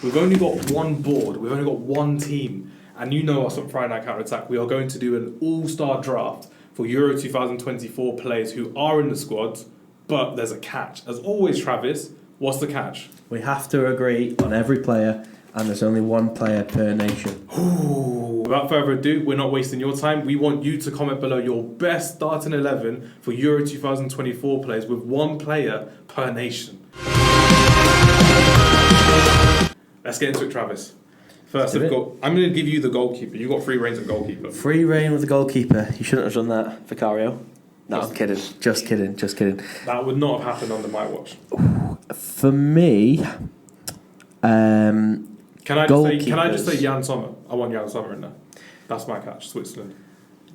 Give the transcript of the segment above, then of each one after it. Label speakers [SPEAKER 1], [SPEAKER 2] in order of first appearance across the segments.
[SPEAKER 1] We've only got one board. We've only got one team. And you know us on Friday Night Counter Attack. We are going to do an all-star draft for Euro 2024 players who are in the squad, but there's a catch. As always, Travis, what's the catch?
[SPEAKER 2] We have to agree on every player, and there's only one player per nation.
[SPEAKER 1] Ooh. Without further ado, we're not wasting your time. We want you to comment below your best starting 11 for Euro 2024 players with one player per nation. Let's get into it, Travis. First, I'm going to give you the goalkeeper. You've got free reigns at goalkeeper.
[SPEAKER 2] Free reign with the goalkeeper. You shouldn't have done that, Vicario. No, I'm kidding. Just kidding.
[SPEAKER 1] That would not have happened under my watch.
[SPEAKER 2] For me,
[SPEAKER 1] Can I just say Jan Sommer? I want Jan Sommer in there. That's my catch, Switzerland.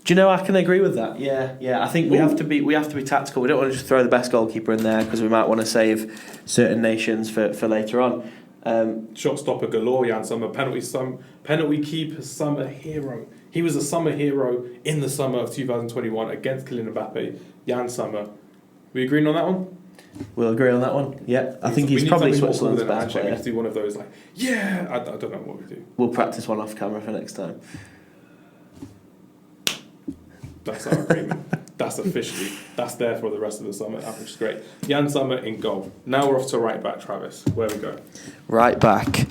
[SPEAKER 2] Do you know, I can agree with that. Yeah. I think we have to be tactical. We don't want to just throw the best goalkeeper in there because we might want to save certain nations for later on.
[SPEAKER 1] Shot stopper galore, Jan Sommer. Penalty keeper, summer hero. He was a summer hero in the summer of 2021 against Kylian Mbappe. Jan Sommer. We agreeing on that one?
[SPEAKER 2] We'll agree on that one. Yeah, I think he's probably Switzerland's best player.
[SPEAKER 1] We need to do one of those I don't know what we do.
[SPEAKER 2] We'll practice one off camera for next time.
[SPEAKER 1] That's our agreement. That's there for the rest of the summer, which is great. Jan Sommer in goal. Now we're off to right back, Travis. Where we go?
[SPEAKER 2] Right back.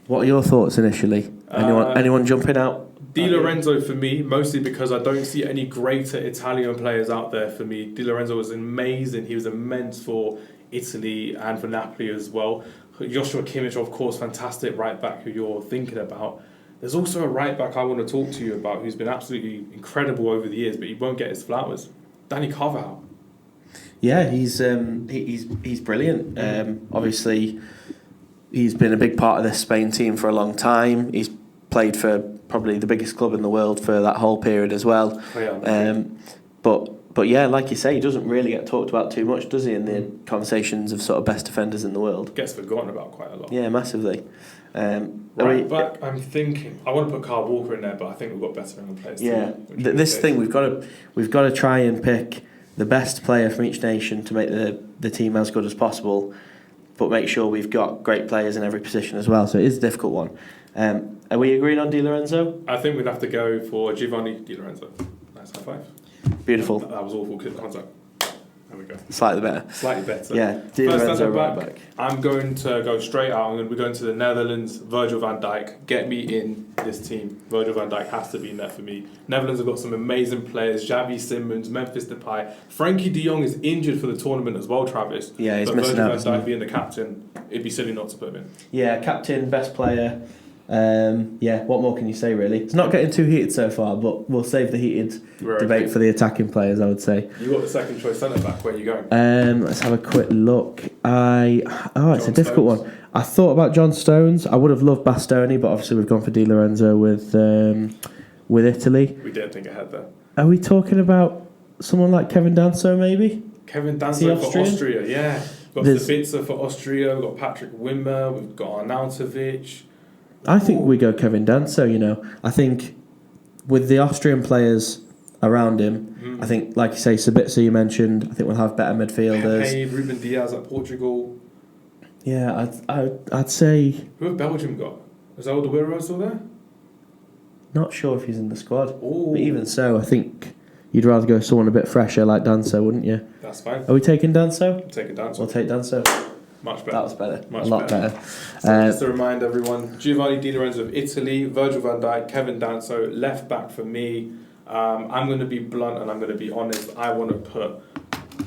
[SPEAKER 2] What are your thoughts initially? Anyone jumping out?
[SPEAKER 1] Di Lorenzo for me, mostly because I don't see any greater Italian players out there for me. Di Lorenzo was amazing. He was immense for Italy and for Napoli as well. Joshua Kimmich, of course, fantastic right back who you're thinking about. There's also a right back I want to talk to you about who's been absolutely incredible over the years, but he won't get his flowers. Danny Carvajal.
[SPEAKER 2] Yeah, he's brilliant. Obviously, he's been a big part of this Spain team for a long time. He's played for probably the biggest club in the world for that whole period as well.
[SPEAKER 1] Oh, yeah.
[SPEAKER 2] But yeah, like you say, he doesn't really get talked about too much, does he, in the conversations of sort of best defenders in the world?
[SPEAKER 1] Gets forgotten about quite a lot.
[SPEAKER 2] Yeah, massively.
[SPEAKER 1] Right back, I'm thinking I want to put Kyle Walker in there, but I think we've got better in the players.
[SPEAKER 2] Yeah, this thing we've got to try and pick the best player from each nation to make the team as good as possible, but make sure we've got great players in every position as well. So it is a difficult one. Are we agreed on Di Lorenzo?
[SPEAKER 1] I think we'd have to go for Giovanni Di Lorenzo. Nice high five.
[SPEAKER 2] Beautiful.
[SPEAKER 1] That was awful contact. There we go.
[SPEAKER 2] Slightly better. Yeah, Di Lorenzo right back.
[SPEAKER 1] I'm going to go straight out. I'm going to be going to the Netherlands. Virgil van Dijk. Get me in this team. Virgil van Dijk has to be in there for me. Netherlands have got some amazing players. Xavi Simons, Memphis Depay. Frankie de Jong is injured for the tournament as well, Travis.
[SPEAKER 2] Yeah, he's missing
[SPEAKER 1] out.
[SPEAKER 2] Virgil
[SPEAKER 1] van Dijk being the captain, it'd be silly not to put him in.
[SPEAKER 2] Yeah, captain, best player. What more can you say, really? It's not getting too heated so far, but we'll save the heated debate for the attacking players, I would say.
[SPEAKER 1] You got the second choice centre back. Where are you going?
[SPEAKER 2] Let's have a quick look. It's a difficult one. I thought about John Stones. I would have loved Bastoni, but obviously we've gone for Di Lorenzo with Italy.
[SPEAKER 1] We didn't think ahead there.
[SPEAKER 2] Are we talking about someone like Kevin Danso, maybe?
[SPEAKER 1] Kevin Danso for Austria, yeah. We've got Sabitzer for Austria. We've got Patrick Wimmer. We've got Arnautovic.
[SPEAKER 2] I think we go Kevin Danso, I think with the Austrian players around him, I think, like you say, Sabitzer you mentioned, I think we'll have better midfielders.
[SPEAKER 1] Pepe, Ruben Diaz at Portugal.
[SPEAKER 2] Yeah, I'd say...
[SPEAKER 1] Who have Belgium got? Is Alderweireld still there?
[SPEAKER 2] Not sure if he's in the squad.
[SPEAKER 1] Ooh.
[SPEAKER 2] But even so, I think you'd rather go someone a bit fresher like Danso, wouldn't you?
[SPEAKER 1] That's fine.
[SPEAKER 2] Are we taking Danso?
[SPEAKER 1] We'll take Danso.
[SPEAKER 2] We'll take Danso.
[SPEAKER 1] Much better.
[SPEAKER 2] That was better.
[SPEAKER 1] Much
[SPEAKER 2] a lot better.
[SPEAKER 1] So just to remind everyone, Giovanni Di Lorenzo of Italy, Virgil van Dijk, Kevin Danso, left back for me. I'm going to be blunt and I'm going to be honest. I want to put...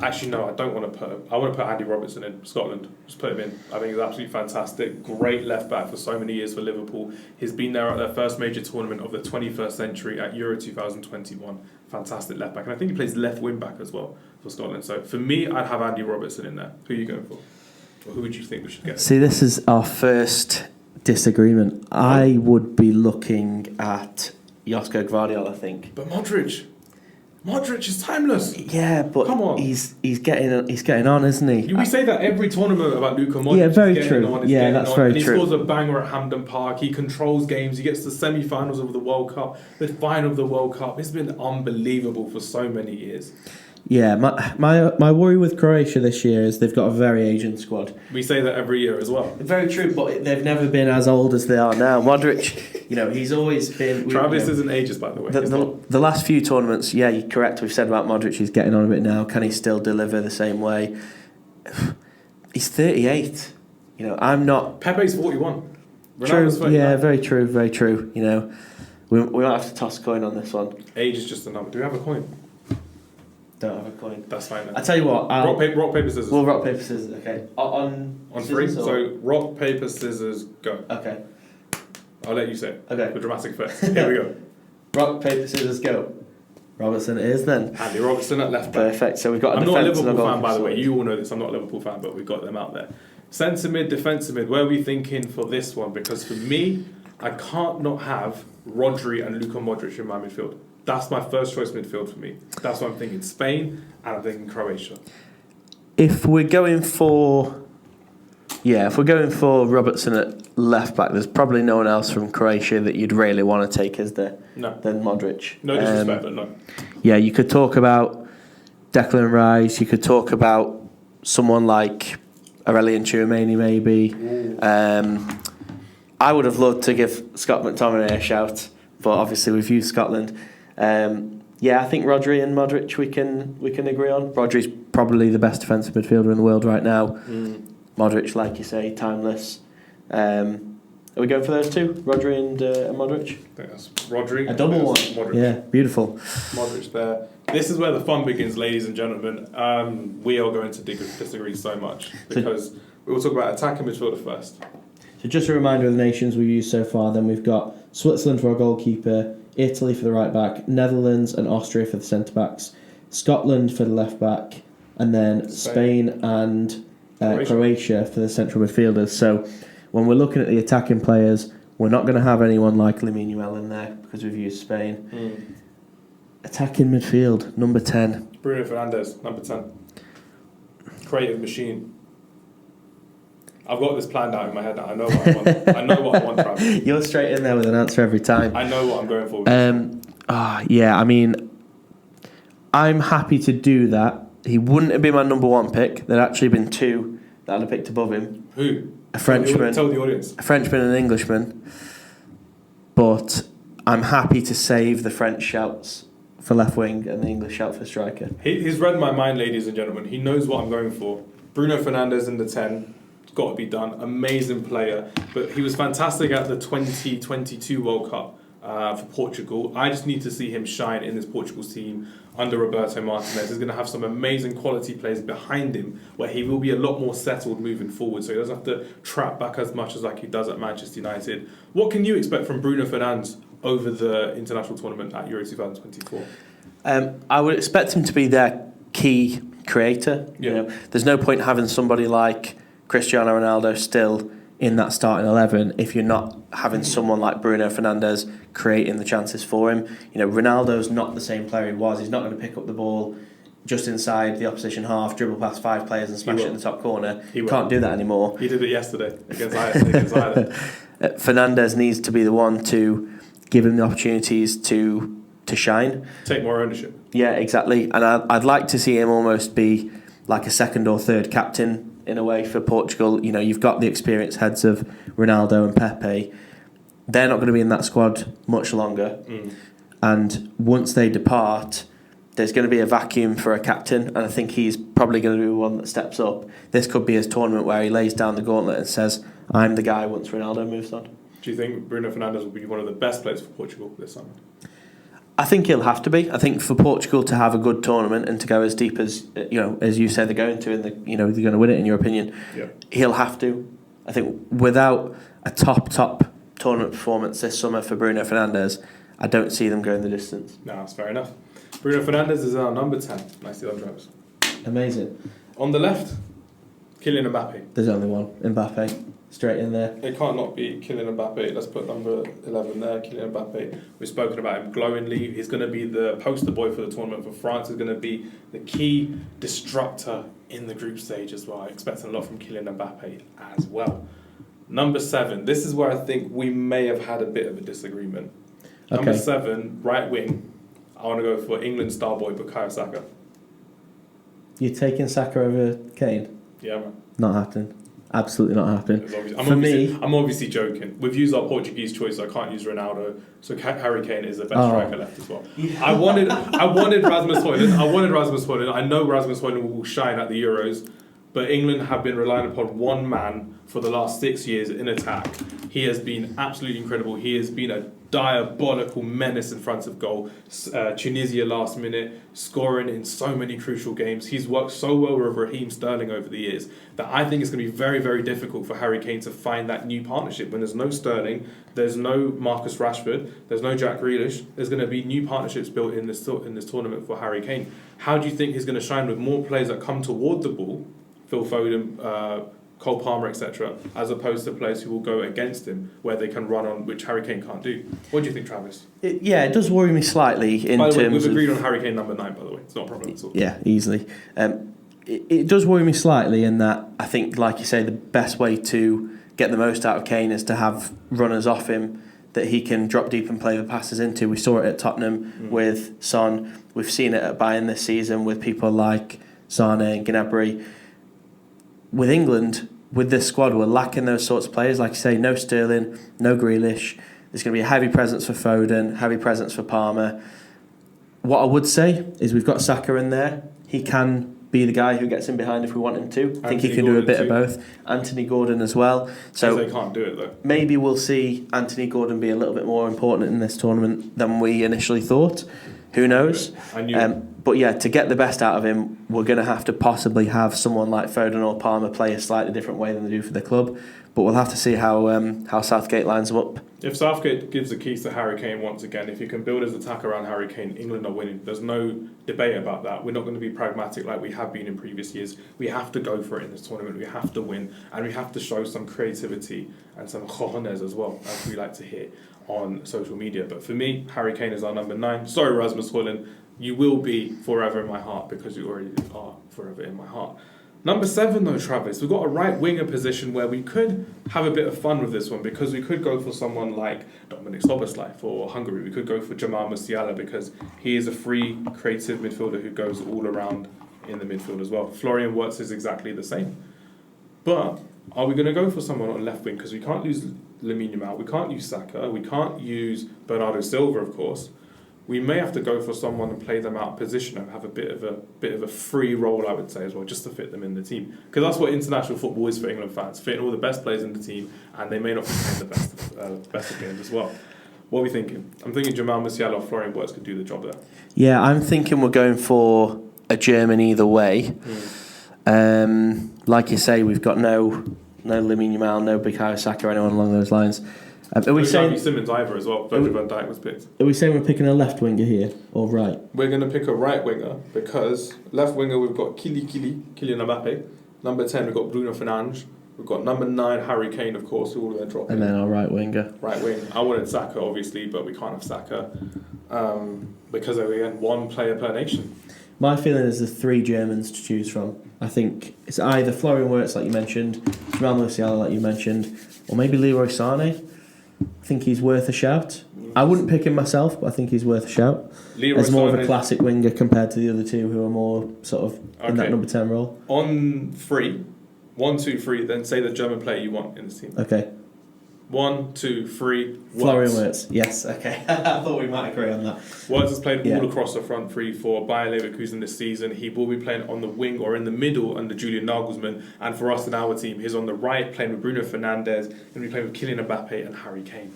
[SPEAKER 1] Actually, no, I don't want to put him. I want to put Andy Robertson in Scotland. Just put him in. I think he's absolutely fantastic. Great left back for so many years for Liverpool. He's been there at their first major tournament of the 21st century at Euro 2021. Fantastic left back. And I think he plays left wing back as well for Scotland. So for me, I'd have Andy Robertson in there. Who are you going for? Or who would you think we should get?
[SPEAKER 2] See, this is our first disagreement. I would be looking at Josko Gvardiol, I think.
[SPEAKER 1] But Modric is timeless.
[SPEAKER 2] Yeah, but
[SPEAKER 1] come on,
[SPEAKER 2] he's getting on, isn't he?
[SPEAKER 1] We say that every tournament about Luka Modric.
[SPEAKER 2] Yeah, very true. That's very true.
[SPEAKER 1] He scores a banger at Hampden Park. He controls games. He gets to the semi-finals of the World Cup, the final of the World Cup. It's been unbelievable for so many years.
[SPEAKER 2] Yeah, my worry with Croatia this year is they've got a very aging squad.
[SPEAKER 1] We say that every year as well.
[SPEAKER 2] Very true, but they've never been as old as they are now. Modric, he's always been...
[SPEAKER 1] Travis isn't ages, by the way.
[SPEAKER 2] The last few tournaments, yeah, you're correct. We've said about Modric, he's getting on a bit now. Can he still deliver the same way? He's 38. I'm not...
[SPEAKER 1] Pepe's 41.
[SPEAKER 2] True, yeah, very true, very true. We might have to toss a coin on this one.
[SPEAKER 1] Age is just a number. Do we have a coin?
[SPEAKER 2] Don't have a coin.
[SPEAKER 1] That's fine then.
[SPEAKER 2] I tell you what,
[SPEAKER 1] rock, paper, scissors.
[SPEAKER 2] We'll rock, paper, scissors, okay. On
[SPEAKER 1] three? So, rock, paper, scissors, go.
[SPEAKER 2] Okay.
[SPEAKER 1] I'll let you say it.
[SPEAKER 2] Okay.
[SPEAKER 1] For dramatic effect. Here we go.
[SPEAKER 2] Rock, paper, scissors, go. Robertson it is then.
[SPEAKER 1] Andy Robertson at left back.
[SPEAKER 2] Perfect. So we've got
[SPEAKER 1] I'm not a Liverpool fan, by the way. You all know this. I'm not a Liverpool fan, but we've got them out there. Centre mid, defensive mid. Where are we thinking for this one? Because for me, I can't not have Rodri and Luka Modric in my midfield. That's my first choice midfield for me. That's what I'm thinking. Spain and I'm thinking Croatia.
[SPEAKER 2] If we're going for Robertson at left back, there's probably no one else from Croatia that you'd really want to take, is there?
[SPEAKER 1] No.
[SPEAKER 2] Than Modric.
[SPEAKER 1] No disrespect, but no.
[SPEAKER 2] Yeah, you could talk about Declan Rice. You could talk about someone like Aurelien Tchouameni, maybe. I would have loved to give Scott McTominay a shout, but obviously we've used Scotland. I think Rodri and Modric we can agree on. Rodri's probably the best defensive midfielder in the world right now. Modric, like you say, timeless. Are we going for those two, Rodri and Modric?
[SPEAKER 1] I think that's Rodri.
[SPEAKER 2] A double one.
[SPEAKER 1] Modric.
[SPEAKER 2] Yeah, beautiful.
[SPEAKER 1] Modric there. This is where the fun begins, ladies and gentlemen. We are going to disagree so much because we will talk about attacking midfielder first.
[SPEAKER 2] So just a reminder of the nations we've used so far. Then we've got Switzerland for our goalkeeper, Italy for the right back, Netherlands and Austria for the centre backs, Scotland for the left back, and then Spain and Croatia for the central midfielders. So when we're looking at the attacking players, we're not going to have anyone like Lamine Yamal in there because we've used Spain. Attacking midfield, number 10.
[SPEAKER 1] Bruno Fernandes, number 10. Creative machine. I've got this planned out in my head now. I know what I want. I know what I want, Travis.
[SPEAKER 2] You're straight in there with an answer every time.
[SPEAKER 1] I know what I'm going for.
[SPEAKER 2] I mean, I'm happy to do that. He wouldn't have been my number one pick. There'd actually been two that I'd have picked above him.
[SPEAKER 1] Who?
[SPEAKER 2] A Frenchman.
[SPEAKER 1] Tell the audience.
[SPEAKER 2] A Frenchman and an Englishman. But I'm happy to save the French shouts for left wing and the English shout for striker.
[SPEAKER 1] He's read my mind, ladies and gentlemen. He knows what I'm going for. Bruno Fernandes in the 10. Got to be done. Amazing player. But he was fantastic at the 2022 World Cup for Portugal. I just need to see him shine in this Portugal team under Roberto Martinez. He's going to have some amazing quality players behind him where he will be a lot more settled moving forward. So he doesn't have to trap back as much as like he does at Manchester United. What can you expect from Bruno Fernandes over the international tournament at Euro 2024?
[SPEAKER 2] I would expect him to be their key creator.
[SPEAKER 1] Yeah.
[SPEAKER 2] There's no point having somebody like Cristiano Ronaldo still in that starting 11 if you're not having someone like Bruno Fernandes creating the chances for him. Ronaldo's not the same player he was. He's not going to pick up the ball just inside the opposition half, dribble past 5 players and smash it in the top corner. He can't do that anymore.
[SPEAKER 1] He did it yesterday against Ireland.
[SPEAKER 2] Fernandes needs to be the one to give him the opportunities to shine.
[SPEAKER 1] Take more ownership.
[SPEAKER 2] Yeah, exactly. And I'd like to see him almost be like a second or third captain in a way for Portugal. You've got the experienced heads of Ronaldo and Pepe. They're not going to be in that squad much longer. And once they depart, there's going to be a vacuum for a captain, and I think he's probably going to be the one that steps up. This could be his tournament where he lays down the gauntlet and says, I'm the guy once Ronaldo moves on.
[SPEAKER 1] Do you think Bruno Fernandes will be one of the best players for Portugal this summer?
[SPEAKER 2] I think he'll have to be. I think for Portugal to have a good tournament and to go as deep as as you said they're going to, and they're going to win it. In your opinion, he'll have to. I think without a top tournament performance this summer for Bruno Fernandes, I don't see them going the distance.
[SPEAKER 1] No, that's fair enough. Bruno Fernandes is our number 10. Nicely done, Travis.
[SPEAKER 2] Amazing.
[SPEAKER 1] On the left, Kylian Mbappe.
[SPEAKER 2] There's only one, Mbappe. Straight in there.
[SPEAKER 1] It can't not be Kylian Mbappe. Let's put number 11 there, Kylian Mbappe. We've spoken about him glowingly. He's going to be the poster boy for the tournament for France. He's going to be the key disruptor in the group stage as well. I'm expecting a lot from Kylian Mbappe as well. Number 7. This is where I think we may have had a bit of a disagreement. Okay. Number 7, right wing. I want to go for England star boy Bukayo Saka.
[SPEAKER 2] You're taking Saka over Kane?
[SPEAKER 1] Yeah, man.
[SPEAKER 2] Not happening. Absolutely not happening.
[SPEAKER 1] I'm obviously joking. We've used our Portuguese choice, so I can't use Ronaldo. So Harry Kane is the best striker left as well. Yeah. I wanted Rasmus Højlund. I know Rasmus Højlund will shine at the Euros, but England have been relying upon one man for the last 6 years in attack. He has been absolutely incredible. He has been a diabolical menace in front of goal. Tunisia last minute, scoring in so many crucial games. He's worked so well with Raheem Sterling over the years that I think it's going to be very, very difficult for Harry Kane to find that new partnership. When there's no Sterling, there's no Marcus Rashford, there's no Jack Grealish, there's going to be new partnerships built in this tournament for Harry Kane. How do you think he's going to shine with more players that come toward the ball, Phil Foden, Cole Palmer, etc., as opposed to players who will go against him, where they can run on, which Harry Kane can't do? What do you think, Travis?
[SPEAKER 2] It does worry me slightly in terms of...
[SPEAKER 1] We've agreed on Harry Kane number 9, by the way. It's not a problem at all.
[SPEAKER 2] Yeah, easily. It does worry me slightly in that I think, like you say, the best way to get the most out of Kane is to have runners off him that he can drop deep and play the passes into. We saw it at Tottenham with Son. We've seen it at Bayern this season with people like Sane and Gnabry. With England, with this squad, we're lacking those sorts of players. Like you say, no Sterling, no Grealish. There's going to be a heavy presence for Foden, heavy presence for Palmer. What I would say is we've got Saka in there. He can be the guy who gets in behind if we want him to. I think he can do a bit of both. Anthony Gordon as well. So
[SPEAKER 1] they can't do it though.
[SPEAKER 2] Maybe we'll see Anthony Gordon be a little bit more important in this tournament than we initially thought. Who knows? But yeah, to get the best out of him, we're going to have to possibly have someone like Foden or Palmer play a slightly different way than they do for the club. But we'll have to see how Southgate lines them up.
[SPEAKER 1] If Southgate gives the keys to Harry Kane once again, if he can build his attack around Harry Kane, England are winning. There's no debate about that. We're not going to be pragmatic like we have been in previous years. We have to go for it in this tournament. We have to win. And we have to show some creativity and some cojones as well, as we like to hear on social media. But for me, Harry Kane is our number 9. Sorry, Rasmus Højlund. You will be forever in my heart because you already are forever in my heart. Number 7 though, Travis, we've got a right winger position where we could have a bit of fun with this one because we could go for someone like Dominic Szoboszlai for Hungary. We could go for Jamal Musiala because he is a free, creative midfielder who goes all around in the midfield as well. Florian Wirtz is exactly the same. But are we going to go for someone on left wing? Because we can't use Lamine Yamal, we can't use Saka, we can't use Bernardo Silva, of course. We may have to go for someone and play them out of position and have a bit of a free role, I would say, as well, just to fit them in the team. Because that's what international football is for England fans, fitting all the best players in the team, and they may not be playing the best of games as well. What are we thinking? I'm thinking Jamal Musiala or Florian Wirtz could do the job there.
[SPEAKER 2] Yeah, I'm thinking we're going for a German either way. Like you say, we've got no Lamine Yamal, no Bukayo Saka or anyone along those lines. Are we saying
[SPEAKER 1] Simmons either as well? Virgil van Dijk was picked.
[SPEAKER 2] Are we saying we're picking a left winger here or right?
[SPEAKER 1] We're going to pick a right winger because left winger we've got Kylian Mbappe. Number 10 we've got Bruno Fernandes. We've got number 9 Harry Kane, of course, who all they're dropping.
[SPEAKER 2] And then our right winger.
[SPEAKER 1] Right wing. I wanted Saka obviously, but we can't have Saka because again, one player per nation. My
[SPEAKER 2] feeling is there's 3 Germans to choose from. I think it's either Florian Wirtz, like you mentioned, Jamal Musiala, like you mentioned, or maybe Leroy Sané. I think he's worth a shout. I wouldn't pick him myself, but I think he's worth a shout. As more of a classic winger compared to the other 2 who are more sort of in that number 10 role.
[SPEAKER 1] On 3, 1, 2, 3, then say the German player you want in this team.
[SPEAKER 2] Okay.
[SPEAKER 1] 1, 2, 3.
[SPEAKER 2] Florian Wirtz. Yes, okay. I thought we might agree on that.
[SPEAKER 1] Wirtz has played all across the front 3 for Bayer Leverkusen this season. He will be playing on the wing or in the middle under Julian Nagelsmann. And for us in our team, he's on the right playing with Bruno Fernandes. Going to be playing with Kylian Mbappe and Harry Kane.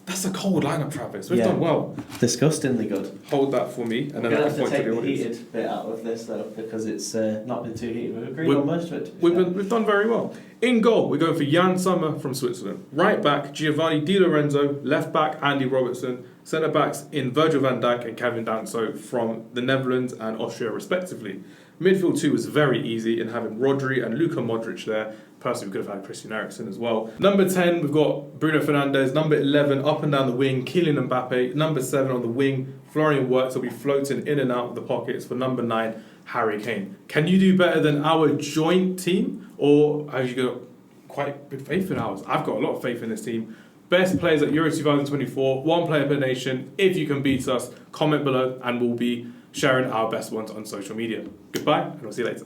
[SPEAKER 1] That's a cold lineup, Travis. We've done well.
[SPEAKER 2] Disgustingly good.
[SPEAKER 1] Hold that for me, and then I can point to the audience. We're going to have to take the heated
[SPEAKER 2] bit out of this, though, because it's not been too heated. We've agreed on most of it.
[SPEAKER 1] We've done very well. In goal, we're going for Jan Sommer from Switzerland. Right back, Giovanni Di Lorenzo. Left back, Andy Robertson. Centre backs in Virgil van Dijk and Kevin Danso from the Netherlands and Austria, respectively. Midfield 2 was very easy in having Rodri and Luka Modric there. Personally, we could have had Christian Eriksen as well. Number 10, we've got Bruno Fernandes. Number 11, up and down the wing, Kylian Mbappe. Number 7 on the wing, Florian Wirtz will be floating in and out of the pockets for number 9, Harry Kane. Can you do better than our joint team? Or have you got quite good faith in ours? I've got a lot of faith in this team. Best players at Euro 2024, 1 player per nation. If you can beat us, comment below and we'll be sharing our best ones on social media. Goodbye, and we'll see you later.